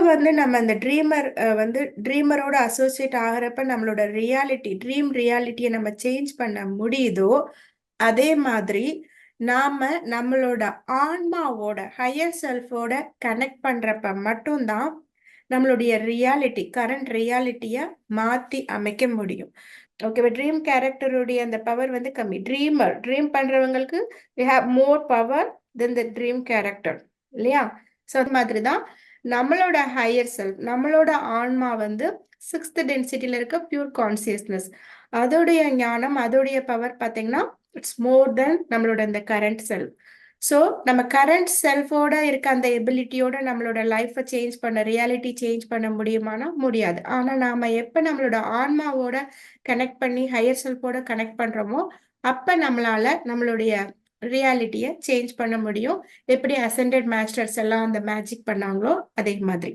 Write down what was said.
வந்து நம்ம அந்த ட்ரீமரோட அசோசியேட் ஆகிறப்ப நம்மளோட ட்ரீம் ரியாலிட்டியை நம்ம சேஞ்ச் பண்ண முடியுதோ, அதே மாதிரி நாம நம்மளோட ஆன்மாவோட ஹையர் செல்ஃபோட கனெக்ட் பண்றப்ப மட்டும்தான் நம்மளுடைய கரண்ட் ரியாலிட்டிய மாத்தி அமைக்க முடியும். ஓகேவா? ட்ரீம் கேரக்டருடைய அந்த பவர் வந்து கம்மி. ட்ரீம் பண்றவங்களுக்கு we have more power than the dream character, இல்லையா? ஸோ அது மாதிரி தான் நம்மளோட ஹையர் செல்ஃப், நம்மளோட ஆன்மா வந்து 6th டென்சிட்டியில இருக்க பியூர் கான்சியஸ்னஸ். அதோடைய ஞானம், அதோடைய பவர் பார்த்தீங்கன்னா இட்ஸ் மோர் தென் நம்மளோட இந்த கரண்ட் செல்ஃப். ஸோ நம்ம கரண்ட் செல்ஃபோட இருக்க அந்த எபிலிட்டியோட நம்மளோட லைஃப்பை சேஞ்ச் பண்ண, ரியாலிட்டி சேஞ்ச் பண்ண முடியுமானா முடியாது. ஆனால் நாம எப்போ நம்மளோட ஆன்மாவோட கனெக்ட் பண்ணி ஹையர் செல்ஃபோட கனெக்ட் பண்றோமோ அப்போ நம்மளால நம்மளுடைய ரியாலிட்டியை சேஞ்ச் பண்ண முடியும். எப்படி அசெண்டட் மாஸ்டர்ஸ் எல்லாம் அந்த மேஜிக் பண்ணாங்களோ அதே மாதிரி.